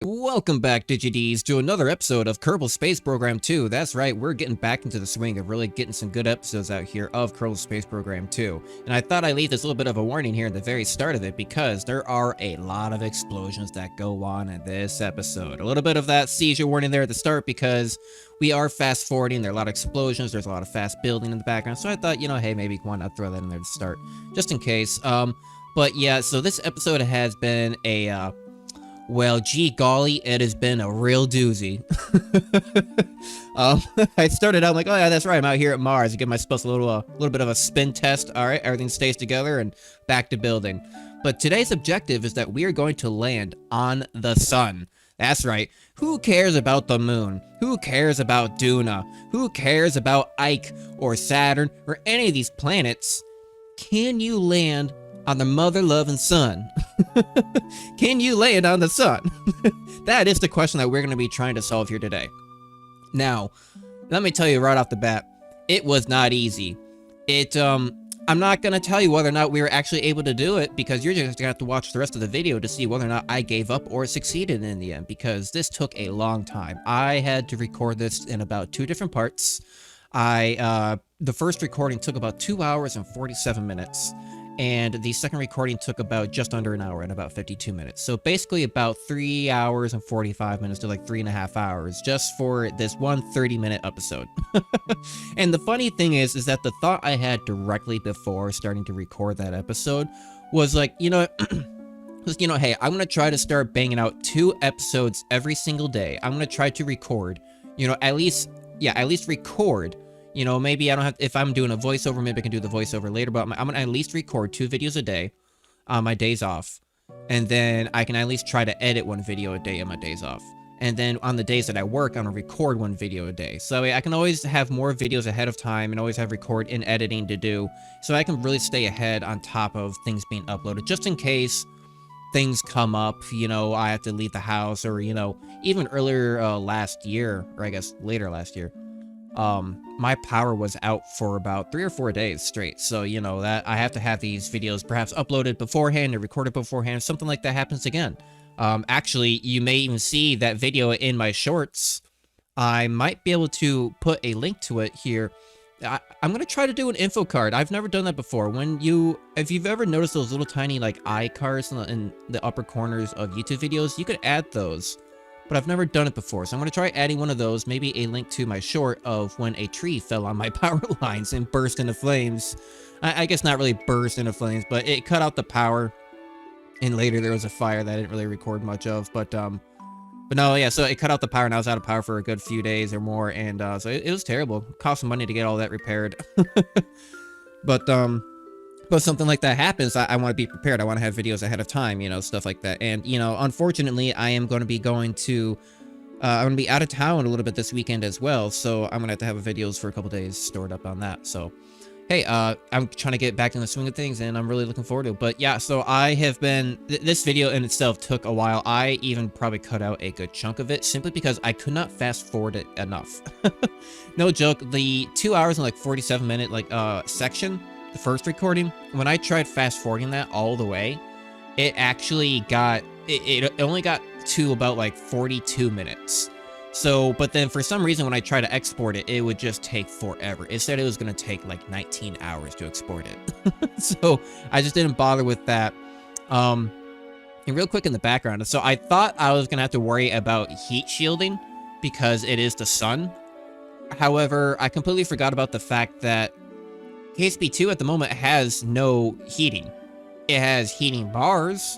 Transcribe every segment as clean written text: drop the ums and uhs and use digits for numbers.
Welcome back, DigiDs, to another episode of Kerbal Space Program 2. That's right, we're getting back into the swing of really getting some good episodes out here of Kerbal Space Program 2. And I thought I'd leave this little bit of a warning here at the very start of it because there are a lot of explosions that go on in this episode. A little bit of that seizure warning there at the start because we are fast forwarding. There are a lot of explosions, there's a lot of fast building in the background. So I thought, hey, maybe why not throw that in there to start, just in case. But yeah, so this episode has been a well, gee golly, it has been a real doozy. I started out like, oh yeah, that's right, I'm out here at Mars. I give myself a little bit of a spin test. All right, everything stays together and back to building. But today's objective is that we are going to land on the sun. That's right. Who cares about the moon? Who cares about Duna? Who cares about Ike or Saturn or any of these planets? Can you land on the mother-loving sun? Can you land on the sun? That is the question that we're going to be trying to solve here today. Now, let me tell you right off the bat, it was not easy. I'm not going to tell you whether or not we were actually able to do it because you're just going to have to watch the rest of the video to see whether or not I gave up or succeeded in the end, because this took a long time. I had to record this in about 2 different parts. The first recording took about 2 hours and 47 minutes. And the second recording took about just under an hour and about 52 minutes. So basically about 3 hours and 45 minutes to like 3.5 hours just for this one 30-minute episode. And the funny thing is that the thought I had directly before starting to record that episode was like, hey, I'm going to try to start banging out 2 episodes every single day. I'm going to try to record, at least record. Maybe I don't have, if I'm doing a voiceover, maybe I can do the voiceover later, but I'm going to at least record 2 videos a day on my days off. And then I can at least try to edit 1 video a day on my days off. And then on the days that I work, I'm going to record 1 video a day. So I can always have more videos ahead of time and always have record and editing to do. So I can really stay ahead on top of things being uploaded, just in case things come up, I have to leave the house, or, even earlier last year, or I guess later last year. My power was out for about 3 or 4 days straight. So, that I have to have these videos perhaps uploaded beforehand or recorded beforehand. If something like that happens again. Actually, you may even see that video in my shorts. I might be able to put a link to it here. I'm going to try to do an info card. I've never done that before. If you've ever noticed those little tiny like iCards in the upper corners of YouTube videos, you could add those. But I've never done it before, so I'm going to try adding one of those, maybe a link to my short of when a tree fell on my power lines and burst into flames. I guess not really burst into flames, but it cut out the power, and later there was a fire that I didn't really record much of, but no, yeah, so it cut out the power, and I was out of power for a good few days or more, and so it was terrible. It cost some money to get all that repaired. But something like that happens, I want to be prepared. I want to have videos ahead of time, stuff like that. And, unfortunately, I am going to be I'm going to be out of town a little bit this weekend as well. So I'm going to have videos for a couple days stored up on that. So, hey, I'm trying to get back in the swing of things, and I'm really looking forward to it. But yeah, so I have been, this video in itself took a while. I even probably cut out a good chunk of it simply because I could not fast forward it enough. No joke, the 2 hours and like 47-minute section, the first recording, when I tried fast forwarding that all the way, it actually got, it only got to about like 42 minutes. So, but then for some reason when I tried to export it, it would just take forever. It said it was going to take like 19 hours to export it. So I just didn't bother with that. And real quick in the background, so I thought I was going to have to worry about heat shielding because it is the sun. However, I completely forgot about the fact that KSP2 at the moment has no heating. It has heating bars,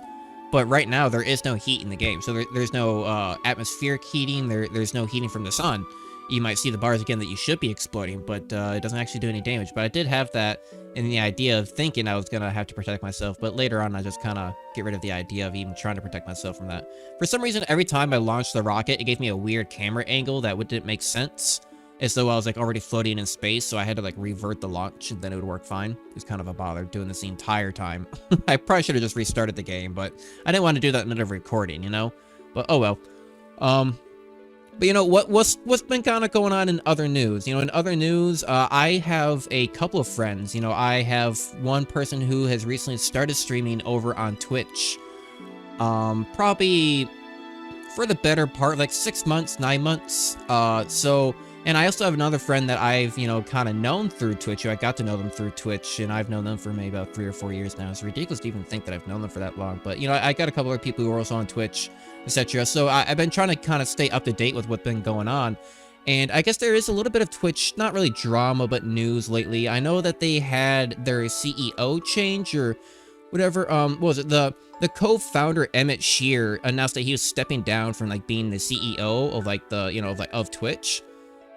but right now there is no heat in the game. So there's no atmospheric heating, there's no heating from the sun. You might see the bars again that you should be exploiting, but it doesn't actually do any damage. But I did have that in the idea of thinking I was going to have to protect myself, but later on I just kind of get rid of the idea of even trying to protect myself from that. For some reason, every time I launched the rocket, it gave me a weird camera angle that didn't make sense. As though I was like already floating in space, so I had to like revert the launch and then it would work fine. It was kind of a bother doing this the entire time. I probably should have just restarted the game, but I didn't want to do that in the middle of recording, But oh well. But what's been kind of going on in other news? In other news, I have a couple of friends. I have one person who has recently started streaming over on Twitch. Probably for the better part, like 6 months, 9 months. And I also have another friend that I've, kind of known through Twitch. I got to know them through Twitch, and I've known them for maybe about 3 or 4 years now. It's ridiculous to even think that I've known them for that long. But, I got a couple other people who are also on Twitch, etc. So I've been trying to kind of stay up to date with what's been going on. And I guess there is a little bit of Twitch, not really drama, but news lately. I know that they had their CEO change or whatever. What was it? The co-founder Emmett Shear announced that he was stepping down from like being the CEO of like the of Twitch.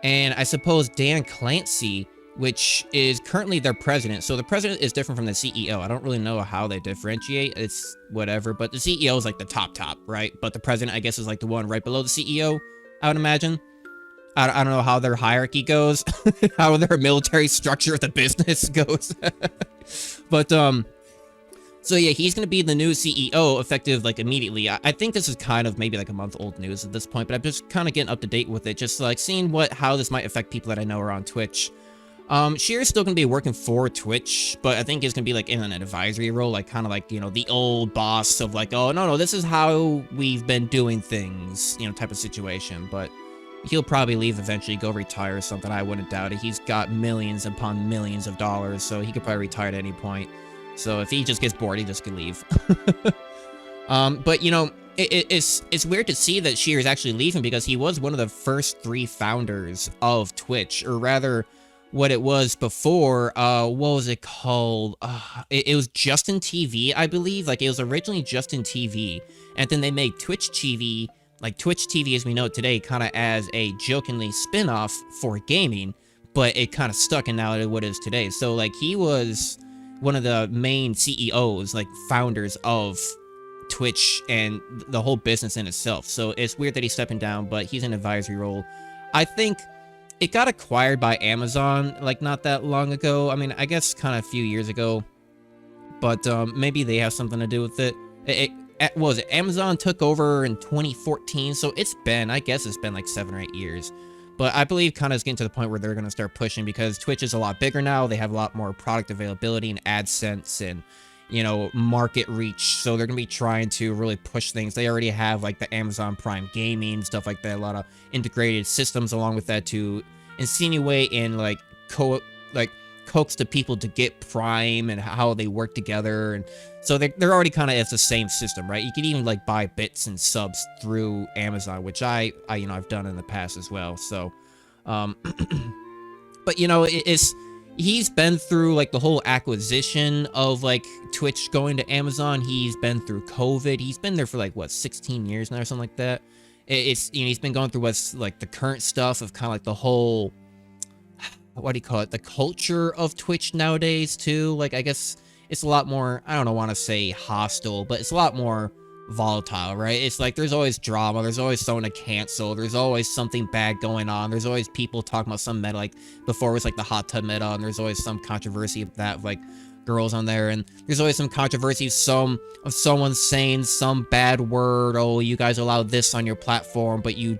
And I suppose Dan Clancy, which is currently their president. So the president is different from the CEO. I don't really know how they differentiate. It's whatever. But the CEO is like the top, right? But the president, I guess, is like the one right below the CEO, I would imagine. I don't know how their hierarchy goes, how their military structure of the business goes. But, so yeah, he's going to be the new CEO effective, like, immediately. I think this is kind of maybe like a month old news at this point, but I'm just kind of getting up to date with it, just like seeing how this might affect people that I know are on Twitch. Shear's still going to be working for Twitch, but I think he's going to be like in an advisory role, like kind of like, the old boss of like, oh, no, this is how we've been doing things, type of situation. But he'll probably leave eventually, go retire or something. I wouldn't doubt it. He's got millions upon millions of dollars, so he could probably retire at any point. So if he just gets bored, he just could leave. But, it's weird to see that Shear is actually leaving because he was one of the first 3 founders of Twitch, or rather, what it was before, what was it called? It was Justin TV, I believe. Like, it was originally Justin TV, and then they made Twitch TV, like Twitch TV as we know it today, kind of as a jokingly spin-off for gaming, but it kind of stuck, and now what it is today. So, like, he was one of the main CEOs, like, founders of Twitch and the whole business in itself. So it's weird that he's stepping down, but he's in an advisory role. I think it got acquired by Amazon, like, not that long ago. I mean, I guess kind of a few years ago, but maybe they have something to do with it. What was it? Amazon took over in 2014, so I guess it's been like 7 or 8 years. But I believe kind of it's getting to the point where they're going to start pushing because Twitch is a lot bigger now. They have a lot more product availability and AdSense and, market reach. So they're going to be trying to really push things. They already have like the Amazon Prime Gaming, stuff like that. A lot of integrated systems along with that to insinuate and like coax the people to get Prime and how they work together. And so they're already kind of as the same system, right? You can even like buy bits and subs through Amazon, which I've done in the past as well. So, but he's been through like the whole acquisition of like Twitch going to Amazon. He's been through COVID. He's been there for like what, 16 years now or something like that. He's been going through what's like the current stuff of kind of like the whole, what do you call it? The culture of Twitch nowadays too. Like, I guess it's a lot more, I don't want to say hostile, but it's a lot more volatile, right? It's like there's always drama, there's always someone to cancel, there's always something bad going on, there's always people talking about some meta, like before it was like the hot tub meta, and there's always some controversy of that, like girls on there, and there's always some controversy of someone saying some bad word, oh, you guys allow this on your platform, but you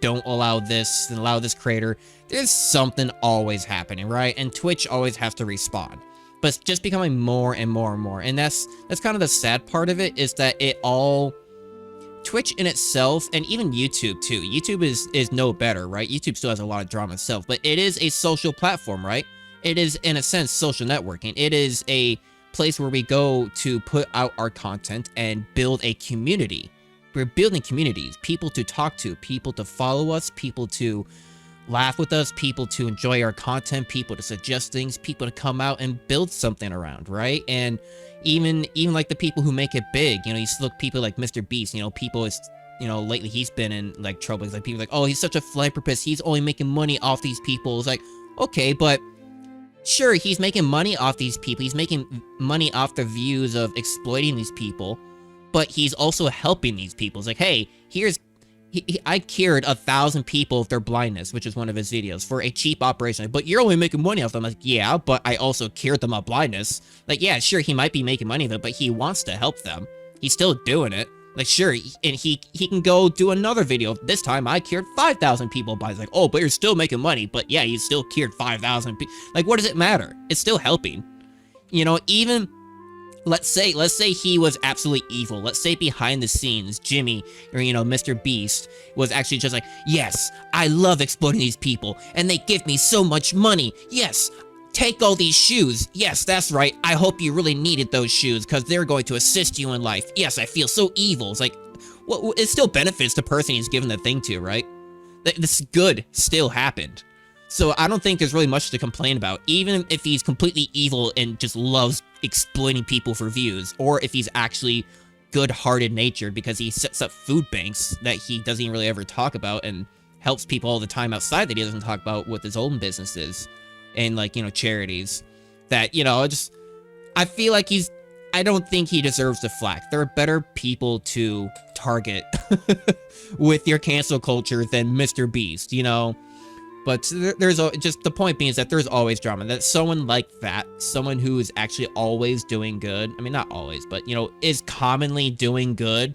don't allow this and allow this creator. There's something always happening, right? And Twitch always has to respond. But it's just becoming more and more and more. And that's kind of the sad part of it, is that Twitch in itself, and even YouTube too. YouTube is no better, right? YouTube still has a lot of drama itself, but it is a social platform, right? It is, in a sense, social networking. It is a place where we go to put out our content and build a community. We're building communities, people to talk to, people to follow us, people to laugh with us, people to enjoy our content, people to suggest things, people to come out and build something around, right? And even like the people who make it big, you look people like Mr. Beast, people is, lately he's been in like trouble. It's like people like, oh, he's such a philanthropist, he's only making money off these people. It's like, okay, but sure, he's making money off these people, he's making money off the views of exploiting these people, but he's also helping these people. It's like, hey, I cured 1,000 people of their blindness, which is one of his videos, for a cheap operation. But you're only making money off them. Like, yeah, but I also cured them of blindness. Like, yeah, sure, he might be making money of it, but he wants to help them. He's still doing it. Like, sure, and he can go do another video. This time, I cured 5,000 people by. It's like, oh, but you're still making money. But yeah, you still cured 5,000 people. Like, what does it matter? It's still helping. Even let's say he was absolutely evil. Let's say behind the scenes, Jimmy, or Mr. Beast was actually just like, yes, I love exploiting these people, and they give me so much money. Yes, take all these shoes. Yes, that's right. I hope you really needed those shoes because they're going to assist you in life. Yes, I feel so evil. It's like, well, it still benefits the person he's given the thing to, right? This good still happened. So I don't think there's really much to complain about, even if he's completely evil and just loves exploiting people for views, or if he's actually good-hearted natured because he sets up food banks that he doesn't even really ever talk about and helps people all the time outside that he doesn't talk about with his own businesses and, like, charities. That, I feel like I don't think he deserves the flack. There are better people to target with your cancel culture than Mr. Beast, But there's just the point being is that there's always drama. That someone like that, someone who is actually always doing good, I mean, not always, but, is commonly doing good,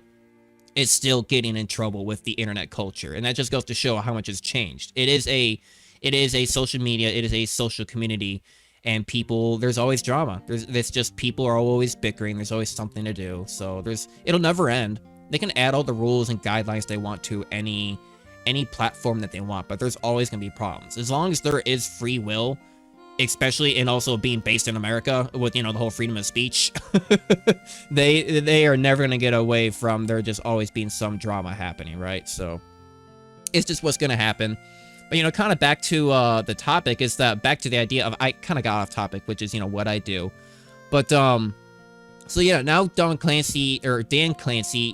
is still getting in trouble with the internet culture. And that just goes to show how much has changed. It is a social media, it is a social community, and people, there's always drama. There's just, people are always bickering, there's always something to do. So it'll never end. They can add all the rules and guidelines they want to any platform that they want, but there's always going to be problems. As long as there is free will, especially in also being based in America with, the whole freedom of speech, they are never going to get away from there just always being some drama happening, right? So it's just what's going to happen. But, kind of back to the topic is that back to the idea of, I kind of got off topic, which is, what I do. But, so yeah, now Dan Clancy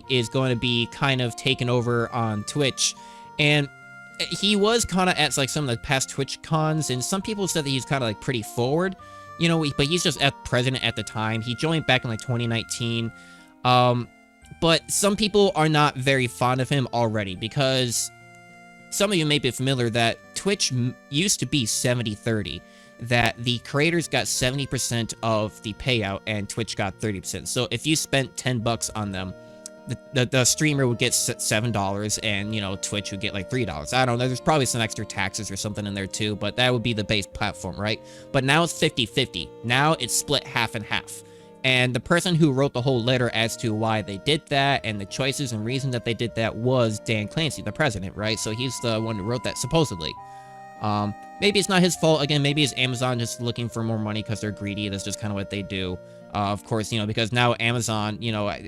is going to be kind of taken over on Twitch. And he was kind of at, like, some of the past Twitch cons, and some people said that he's kind of, like, pretty forward, but he's just president at the time. He joined back in, like, 2019. But some people are not very fond of him already, because some of you may be familiar that Twitch used to be 70-30, that the creators got 70% of the payout and Twitch got 30%. So if you spent $10 on them, the streamer would get $7 and, Twitch would get like $3. I don't know. There's probably some extra taxes or something in there too, but that would be the base platform, right? But now it's 50-50. Now it's split half and half. And the person who wrote the whole letter as to why they did that and the choices and reason that they did that was Dan Clancy, the president, right? So he's the one who wrote that, supposedly. Maybe it's not his fault. Again, maybe it's Amazon just looking for more money because they're greedy. That's just kind of what they do. Of course, because now Amazon,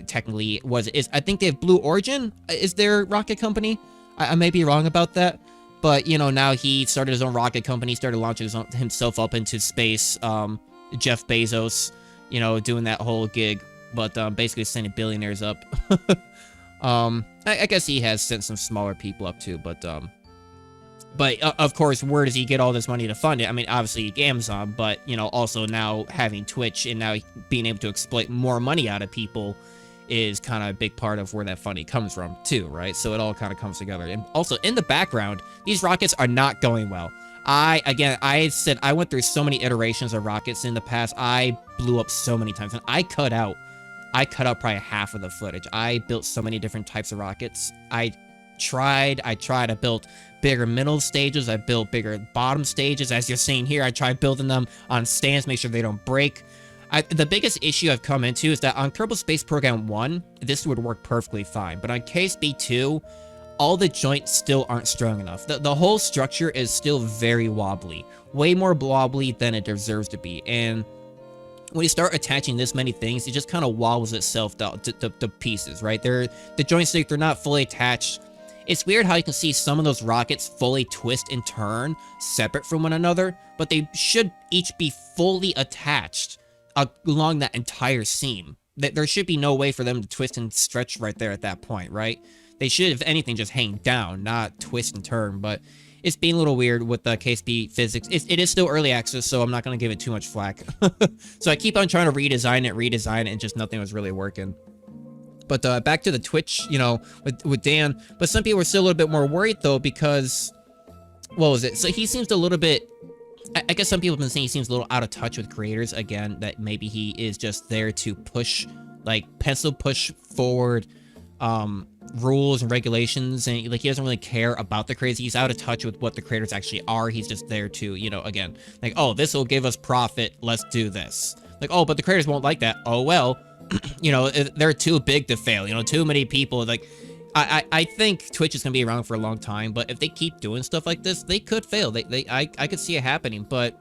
technically I think they have Blue Origin is their rocket company. I may be wrong about that. But, now he started his own rocket company, started launching himself up into space. Jeff Bezos, doing that whole gig, but basically sending billionaires up. I guess he has sent some smaller people up too, but of course, where does he get all this money to fund it? I mean, obviously Amazon, but, also now having Twitch and now being able to exploit more money out of people is kind of a big part of where that funding comes from too, right? So it all kind of comes together. And also, in the background, these rockets are not going well. I said I went through so many iterations of rockets in the past. I blew up so many times, and I cut out probably half of the footage. I built so many different types of rockets. I tried to build bigger middle stages. I built bigger bottom stages. As you're seeing here, I tried building them on stands, make sure they don't break. The biggest issue I've come into is that on Kerbal Space Program 1, this would work perfectly fine. But on KSP2, all the joints still aren't strong enough. The whole structure is still very wobbly. Way more wobbly than it deserves to be. And when you start attaching this many things, it just kind of wobbles itself to pieces, right? The joints, they're not fully attached. It's weird how you can see some of those rockets fully twist and turn separate from one another, but they should each be fully attached along that entire seam. There should be no way for them to twist and stretch right there at that point, right? They should, if anything, just hang down, not twist and turn, but it's being a little weird with the KSP physics. It is still early access, so I'm not going to give it too much flack. So I keep on trying to redesign it, and just nothing was really working. But back to the Twitch, with Dan. But some people are still a little bit more worried, though, because, what was it? So he seems a little bit, I guess some people have been saying he seems a little out of touch with creators. Again, that maybe he is just there to push, like, pencil push forward rules and regulations, and like he doesn't really care about the creators. He's out of touch with what the creators actually are. He's just there to, again, like, oh, this will give us profit, let's do this. Like, oh, but the creators won't like that. Oh, well, you know, they're too big to fail. You know, too many people. Like, I think Twitch is gonna be around for a long time, but if they keep doing stuff like this, they could fail. I could see it happening, but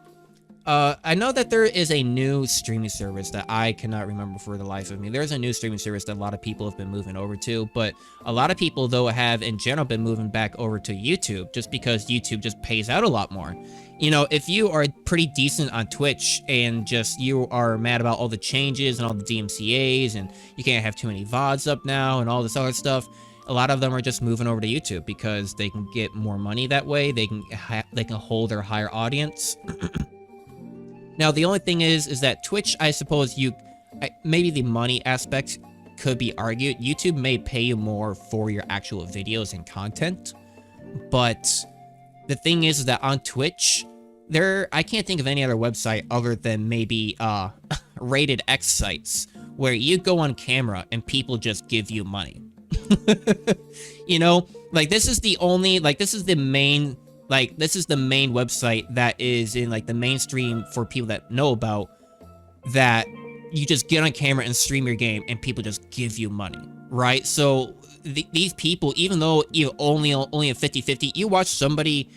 I know that there is a new streaming service that I cannot remember for the life of me. There's a new streaming service that a lot of people have been moving over to, but a lot of people, though, have in general been moving back over to YouTube just because YouTube just pays out a lot more. You know, if you are pretty decent on Twitch and just you are mad about all the changes and all the DMCAs and you can't have too many VODs up now and all this other stuff, a lot of them are just moving over to YouTube because they can get more money that way. They can hold their higher audience. Now, the only thing is that Twitch, I suppose maybe the money aspect could be argued. YouTube may pay you more for your actual videos and content, but the thing is that on Twitch, I can't think of any other website other than maybe Rated X sites where you go on camera and people just give you money. You know, like this is the main website that is in like the mainstream for people that know about that you just get on camera and stream your game and people just give you money, right? So these people, even though you only a 50-50, you watch somebody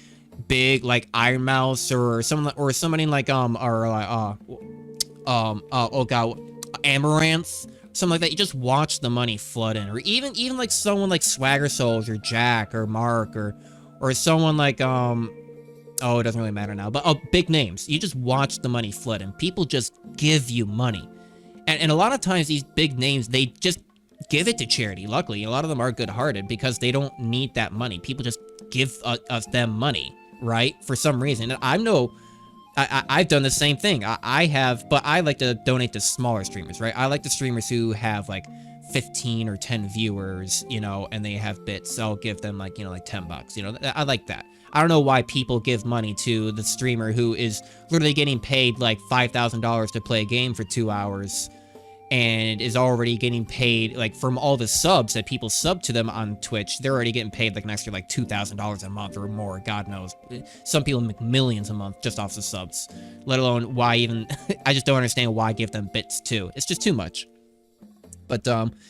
big like Iron Mouse or somebody like Amaranth, something like that, you just watch the money flood in. Or even like someone like Swagger Souls or Jack or Mark or someone like oh, it doesn't really matter now, but big names. You just watch the money flood and people just give you money. And a lot of times these big names, they just give it to charity. Luckily, a lot of them are good-hearted because they don't need that money. People just give them money, right? For some reason. And I've done the same thing. I have, but I like to donate to smaller streamers, right? I like the streamers who have like 15 or 10 viewers, you know, and they have bits. I'll give them like, you know, like $10, you know, I like that. I don't know why people give money to the streamer who is literally getting paid like $5,000 to play a game for 2 hours and is already getting paid like from all the subs that people sub to them on Twitch. They're already getting paid like an extra like $2,000 a month or more. God knows. Some people make millions a month just off the subs, let alone why even, I just don't understand why give them bits too. It's just too much. But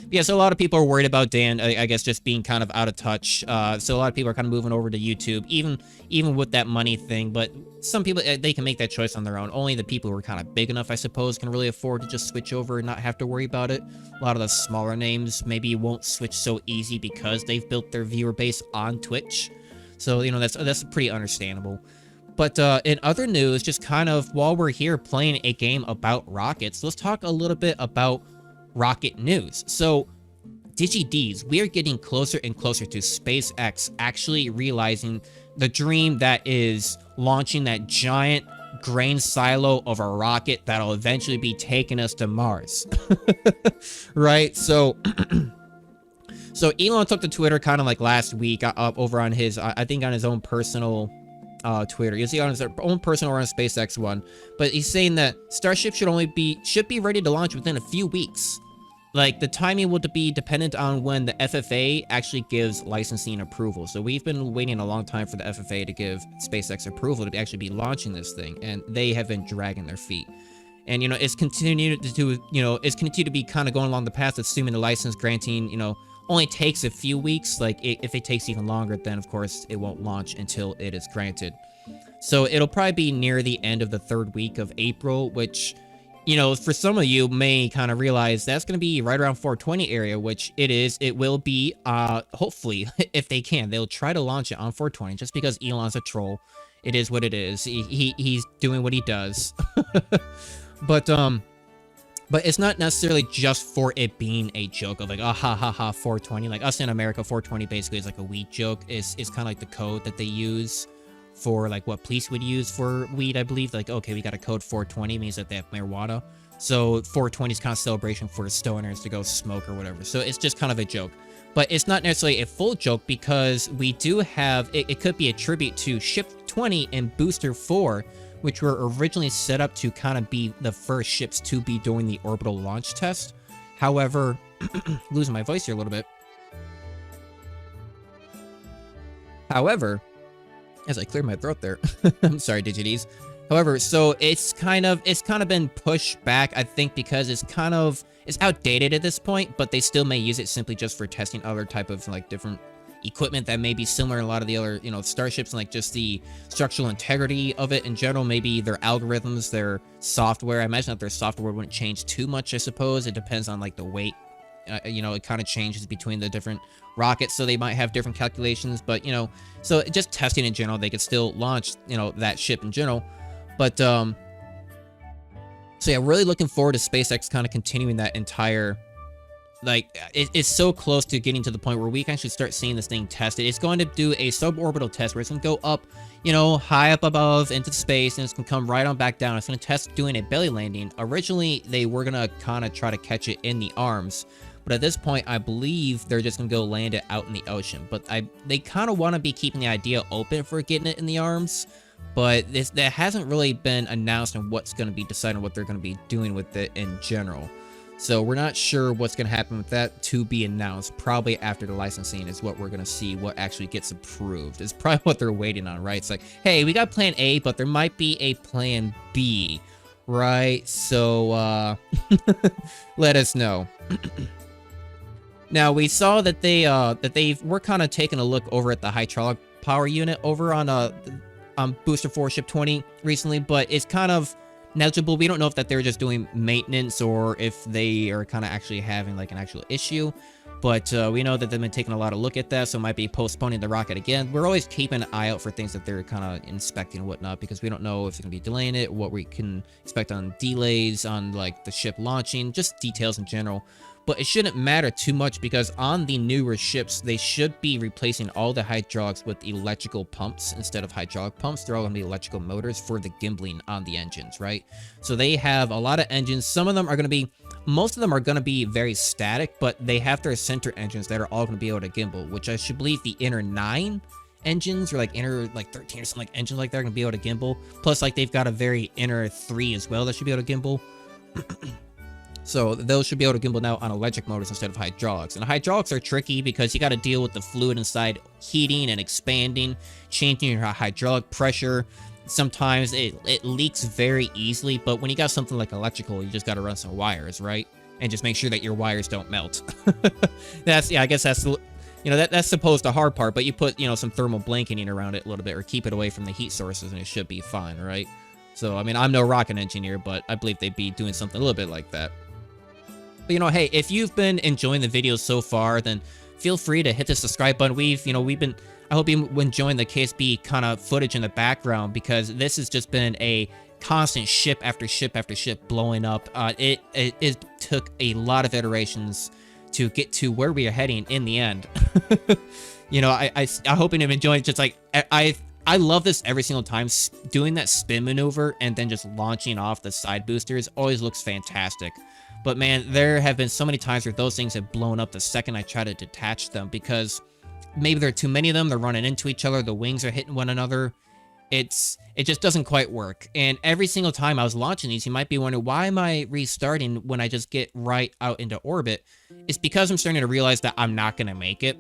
yeah, so a lot of people are worried about Dan, I guess, just being kind of out of touch. So a lot of people are kind of moving over to YouTube, even with that money thing. But some people, they can make that choice on their own. Only the people who are kind of big enough, I suppose, can really afford to just switch over and not have to worry about it. A lot of the smaller names maybe won't switch so easy because they've built their viewer base on Twitch. So, you know, that's pretty understandable. But in other news, just kind of while we're here playing a game about rockets, let's talk a little bit about rocket news. So DigiDs, we are getting closer and closer to SpaceX actually realizing the dream that is launching that giant grain silo of a rocket that'll eventually be taking us to Mars. Right? So so Elon took to Twitter kind of like last week up over on his, I think on his own personal Twitter. You'll see on his own personal or on SpaceX one. But he's saying that Starship should be ready to launch within a few weeks. Like, the timing will be dependent on when the FFA actually gives licensing approval. So we've been waiting a long time for the FFA to give SpaceX approval to actually be launching this thing, and they have been dragging their feet. And, you know, it's continued to be kind of going along the path, assuming the license granting, you know, only takes a few weeks. Like, if it takes even longer, then, of course, it won't launch until it is granted. So it'll probably be near the end of the 3rd week of April, which, you know, for some of you may kind of realize that's going to be right around 420 area, which it is. It will be, hopefully, if they can, they'll try to launch it on 420 just because Elon's a troll. It is what it is. He's doing what he does. But it's not necessarily just for it being a joke of like, ah, ha, ha, ha, 420. Like us in America, 420 basically is like a weed joke. It's kind of like the code that they use for like what police would use for weed, I believe. Like, okay, we got a code 420, means that they have marijuana. So 420 is kind of celebration for stoners to go smoke or whatever. So it's just kind of a joke. But it's not necessarily a full joke because we do have, it could be a tribute to Ship 20 and Booster 4, which were originally set up to kind of be the first ships to be doing the orbital launch test. However, losing my voice here a little bit. However, as I clear my throat there, I'm sorry, DigiDs. However, so it's kind of been pushed back, I think, because it's outdated at this point, but they still may use it simply just for testing other type of like different equipment that may be similar in a lot of the other, starships, and like just the structural integrity of it in general, maybe their algorithms, their software. I imagine that their software wouldn't change too much, I suppose. It depends on like the weight. It kind of changes between the different rockets, so they might have different calculations, but so just testing in general, they could still launch, that ship in general. But, so yeah, really looking forward to SpaceX kind of continuing that entire, like, it's so close to getting to the point where we can actually start seeing this thing tested. It's going to do a suborbital test where it's going to go up, high up above into space, and it's going to come right on back down. It's going to test doing a belly landing. Originally, they were going to kind of try to catch it in the arms, but at this point, I believe they're just going to go land it out in the ocean. But they kind of want to be keeping the idea open for getting it in the arms. But that hasn't really been announced on what's going to be decided on what they're going to be doing with it in general. So we're not sure what's going to happen with that to be announced. Probably after the licensing is what we're going to see what actually gets approved. It's probably what they're waiting on, right? It's like, hey, we got plan A, but there might be a plan B, right? So let us know. Now, we saw that they were kind of taking a look over at the hydraulic power unit over on Booster 4 Ship 20 recently, but it's kind of negligible. We don't know if they're just doing maintenance or if they are kind of actually having like an actual issue, but we know that they've been taking a lot of look at that, so might be postponing the rocket again. We're always keeping an eye out for things that they're kind of inspecting and whatnot, because we don't know if they're going to be delaying it, what we can expect on delays on like the ship launching, just details in general. But it shouldn't matter too much, because on the newer ships, they should be replacing all the hydraulics with electrical pumps instead of hydraulic pumps. They're all going to be electrical motors for the gimbling on the engines, right? So they have a lot of engines. Some of them are going to be, most of them are going to be very static, but they have their center engines that are all going to be able to gimbal, which I should believe the inner 9 engines, or like inner like 13 or something, like engines like that are going to be able to gimbal. Plus, like they've got a very inner 3 as well that should be able to gimbal. So those should be able to gimbal now on electric motors instead of hydraulics. And hydraulics are tricky because you got to deal with the fluid inside heating and expanding, changing your hydraulic pressure. Sometimes it leaks very easily, but when you got something like electrical, you just got to run some wires, right? And just make sure that your wires don't melt. I guess that's, that's supposed the hard part, but you put, some thermal blanketing around it a little bit, or keep it away from the heat sources, and it should be fine, right? So, I mean, I'm no rocket engineer, but I believe they'd be doing something a little bit like that. But, hey, if you've been enjoying the videos so far, then feel free to hit the subscribe button. I hope you enjoying the KSP kind of footage in the background, because this has just been a constant ship after ship after ship blowing up. It took a lot of iterations to get to where we are heading in the end. I hope you've enjoyed just like, I love this every single time. Doing that spin maneuver and then just launching off the side boosters always looks fantastic. But man, there have been so many times where those things have blown up the second I try to detach them, because maybe there are too many of them, they're running into each other, the wings are hitting one another. It just doesn't quite work. And every single time I was launching these, you might be wondering, why am I restarting when I just get right out into orbit? It's because I'm starting to realize that I'm not going to make it.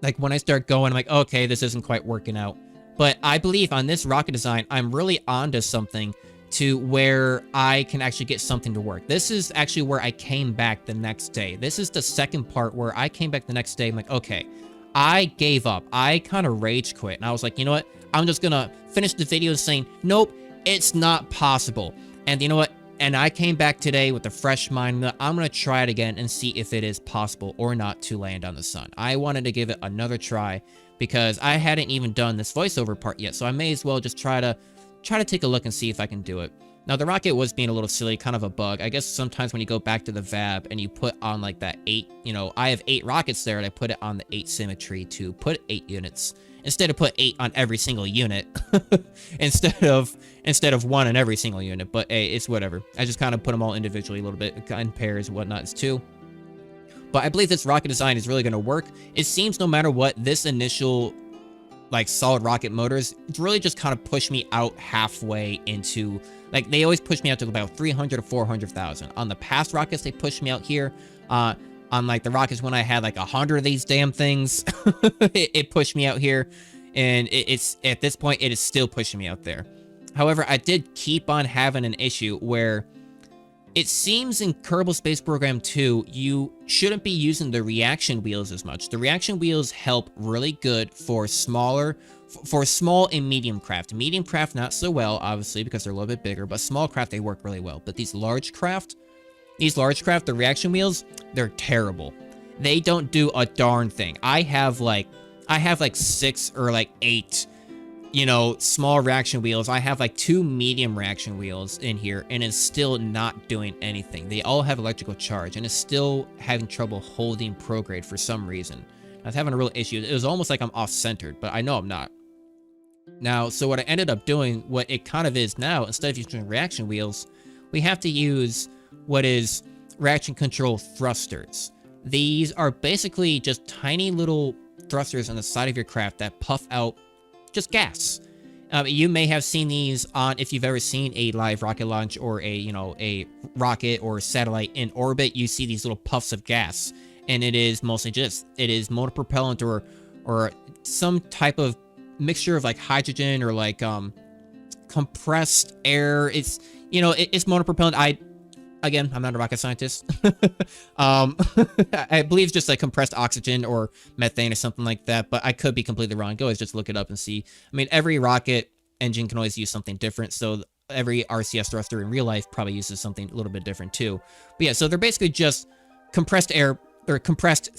Like when I start going, I'm like, okay, this isn't quite working out. But I believe on this rocket design, I'm really onto something, to where I can actually get something to work. This is actually where I came back the next day. This is the second part where I came back the next day. I'm like, okay, I gave up. I kind of rage quit. And I was like, you know what? I'm just going to finish the video saying, nope, it's not possible. And you know what? And I came back today with a fresh mind. I'm going to try it again and see if it is possible or not to land on the sun. I wanted to give it another try, because I hadn't even done this voiceover part yet. So I may as well just try to take a look and see if I can do it. Now, the rocket was being a little silly, kind of a bug. I guess sometimes when you go back to the VAB and you put on like that 8, I have 8 rockets there, and I put it on the 8 symmetry to put 8 units instead of put 8 on every single unit instead of 1 on every single unit. But hey, it's whatever. I just kind of put them all individually a little bit in pairs and whatnot too. But I believe this rocket design is really going to work. It seems no matter what, this initial like solid rocket motors, it's really just kind of pushed me out halfway into, like, they always push me out to about 300 to 400,000. On the past rockets, they pushed me out here. On like the rockets when I had like 100 of these damn things, it pushed me out here. And it's at this point, it is still pushing me out there. However, I did keep on having an issue where it seems in Kerbal Space Program 2, you shouldn't be using the reaction wheels as much. The reaction wheels help really good for small and medium craft. Medium craft, not so well, obviously, because they're a little bit bigger, but small craft, they work really well. But these large craft, the reaction wheels, they're terrible. They don't do a darn thing. I have like 6 or like 8 small reaction wheels. I have like 2 medium reaction wheels in here, and it's still not doing anything. They all have electrical charge, and it's still having trouble holding prograde for some reason. I was having a real issue. It was almost like I'm off-centered, but I know I'm not. Now, so what I ended up doing, what it kind of is now, instead of using reaction wheels, we have to use what is reaction control thrusters. These are basically just tiny little thrusters on the side of your craft that puff out just gas. You may have seen these on, if you've ever seen a live rocket launch or a rocket or satellite in orbit, you see these little puffs of gas, and it is mostly it is motor propellant or some type of mixture of like hydrogen or like compressed air. It's it's motor propellant. Again, I'm not a rocket scientist. I believe it's just like compressed oxygen or methane or something like that, but I could be completely wrong. Go always just look it up and see. I mean, every rocket engine can always use something different, so every RCS thruster in real life probably uses something a little bit different too. But yeah, so they're basically just compressed air or compressed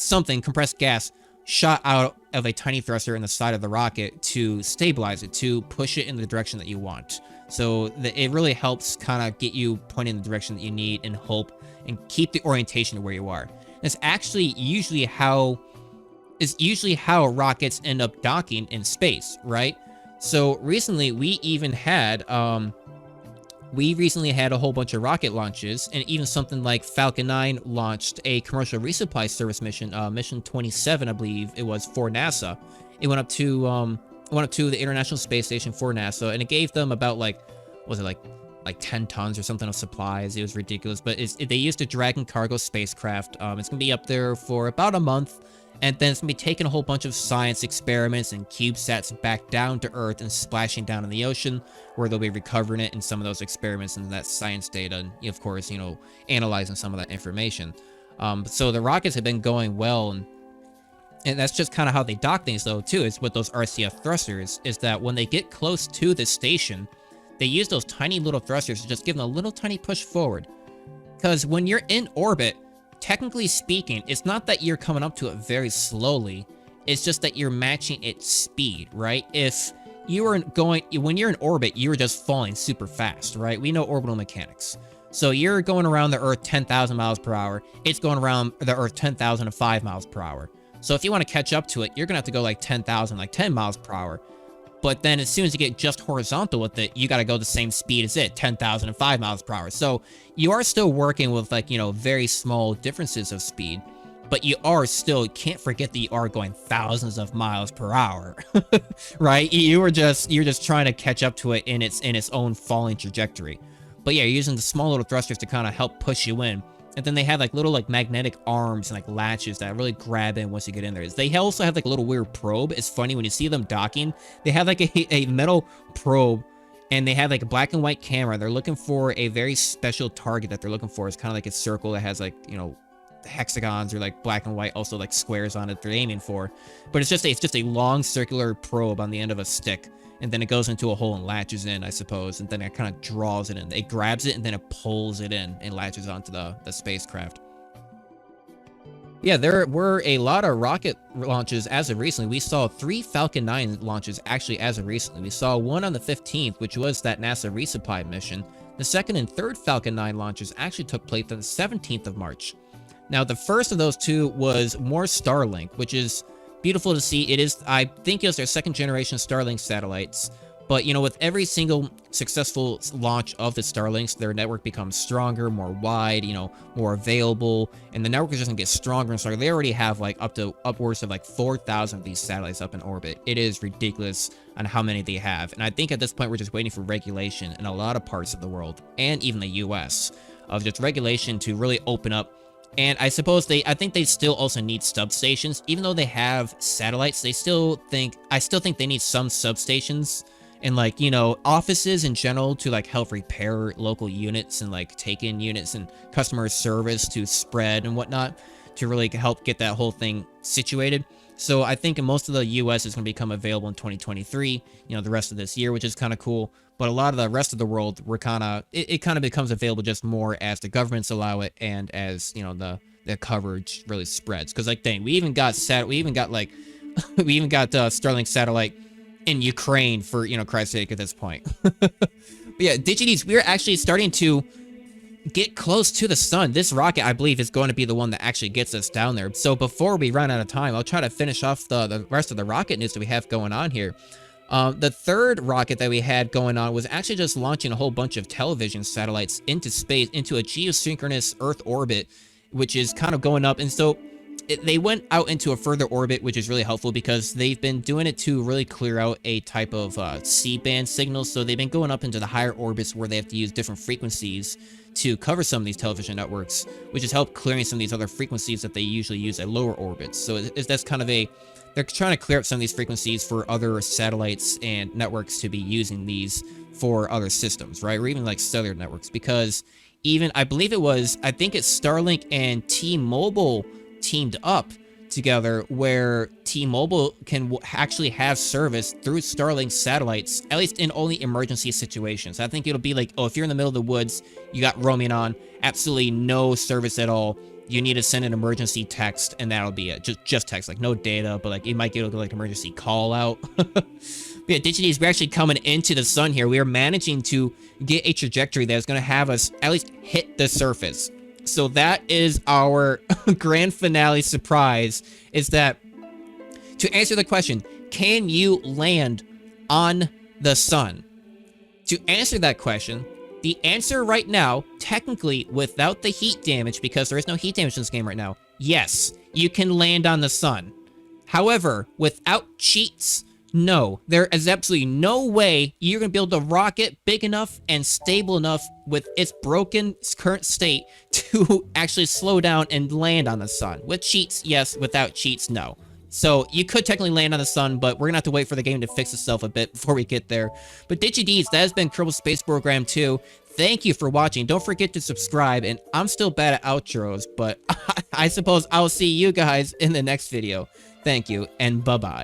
gas shot out of a tiny thruster in the side of the rocket to stabilize it, to push it in the direction that you want. So it really helps kind of get you pointed in the direction that you need and hope and keep the orientation of where you are. It's actually usually how rockets end up docking in space, right? So recently we had a whole bunch of rocket launches, and even something like Falcon 9 launched a commercial resupply service mission, mission 27, I believe it was, for NASA. It went up to the International Space Station for NASA, and it gave them about like 10 tons or something of supplies. It was ridiculous, but they used a Dragon cargo spacecraft. It's gonna be up there for about a month, and then it's gonna be taking a whole bunch of science experiments and CubeSats back down to Earth and splashing down in the ocean, where they'll be recovering it in some of those experiments and that science data, and of course, analyzing some of that information. So the rockets have been going well, and that's just kind of how they dock things, though, too, is with those RCF thrusters, is that when they get close to the station, they use those tiny little thrusters to just give them a little tiny push forward. Because when you're in orbit, technically speaking, it's not that you're coming up to it very slowly, it's just that you're matching its speed, right? When you're in orbit, you're just falling super fast, right? We know orbital mechanics. So you're going around the Earth 10,000 miles per hour, it's going around the Earth 10,005 miles per hour. So if you want to catch up to it, you're going to have to go like 10,000, like 10 miles per hour. But then as soon as you get just horizontal with it, you got to go the same speed as it, 10,005 miles per hour. So you are still working with like, very small differences of speed, but you can't forget that you are going thousands of miles per hour, right? You're just trying to catch up to it in its own falling trajectory. But yeah, you're using the small little thrusters to kind of help push you in. And then they have like little like magnetic arms and like latches that really grab in once you get in there. They also have like a little weird probe. It's funny when you see them docking, they have like a metal probe, and they have like a black and white camera. They're looking for a very special target that they're looking for. It's kind of like a circle that has like, hexagons or like black and white, also like squares on it they're aiming for. But it's just a long circular probe on the end of a stick. And then it goes into a hole and latches in, I suppose, and then it kind of draws it in. It grabs it, and then it pulls it in and latches onto the spacecraft. Yeah, there were a lot of rocket launches as of recently. We saw 3 Falcon 9 launches actually as of recently. We saw one on the 15th, which was that NASA resupply mission. The second and third Falcon 9 launches actually took place on the 17th of March. Now, the first of those two was more Starlink, which is beautiful to see. I think it was their second generation Starlink satellites, but with every single successful launch of the Starlinks, their network becomes stronger, more wide, more available, and the network is just gonna get stronger and stronger. They already have like upwards of like 4,000 of these satellites up in orbit. It is ridiculous on how many they have, and I think at this point we're just waiting for regulation in a lot of parts of the world, and even the US, of just regulation to really open up. And I suppose I think they still also need substations. Even though they have satellites, I still think they need some substations and like, you know, offices in general to like help repair local units and like take in units and customer service to spread and whatnot to really help get that whole thing situated. So I think in most of the US it's going to become available in 2023, you know, the rest of this year, which is kind of cool. But a lot of the rest of the world, we're kind of, it kind of becomes available just more as the governments allow it and as, you know, the coverage really spreads. Because like, dang, we even got like, we even got Starlink satellite in Ukraine for, you know, Christ's sake at this point. But yeah, DigiDeeds, we're actually starting to get close to the sun. This rocket, I believe, is going to be the one that actually gets us down there. So before we run out of time, I'll try to finish off the rest of the rocket news that we have going on here. The third rocket that we had going on was actually just launching a whole bunch of television satellites into space, into a geosynchronous Earth orbit, which is kind of going up. And so they went out into a further orbit, which is really helpful because they've been doing it to really clear out a type of C-band signal. So they've been going up into the higher orbits where they have to use different frequencies to cover some of these television networks, which has helped clearing some of these other frequencies that they usually use at lower orbits. So that's kind of they're trying to clear up some of these frequencies for other satellites and networks to be using these for other systems, right? Or even like cellular networks, because even, I think it's Starlink and T-Mobile teamed up together where T-Mobile can actually have service through Starlink satellites, at least in only emergency situations. I think it'll be like, oh, if you're in the middle of the woods, you got roaming on, absolutely no service at all, you need to send an emergency text, and that'll be it. Just text, like no data, but like it might get like emergency call out. Yeah, DigiDeeds, we're actually coming into the sun here. We are managing to get a trajectory that is going to have us at least hit the surface. So that is our grand finale surprise, is that to answer the question, can you land on the sun? To answer that question, the answer right now, technically without the heat damage, because there is no heat damage in this game right now, yes, you can land on the sun. However, without cheats, no, there is absolutely no way you're going to be able to rocket big enough and stable enough with its broken current state to actually slow down and land on the sun. With cheats, yes. Without cheats, no. So you could technically land on the sun, but we're going to have to wait for the game to fix itself a bit before we get there. But DigiDeeds, that has been Kerbal Space Program 2. Thank you for watching. Don't forget to subscribe, and I'm still bad at outros, but I suppose I'll see you guys in the next video. Thank you, and bye-bye.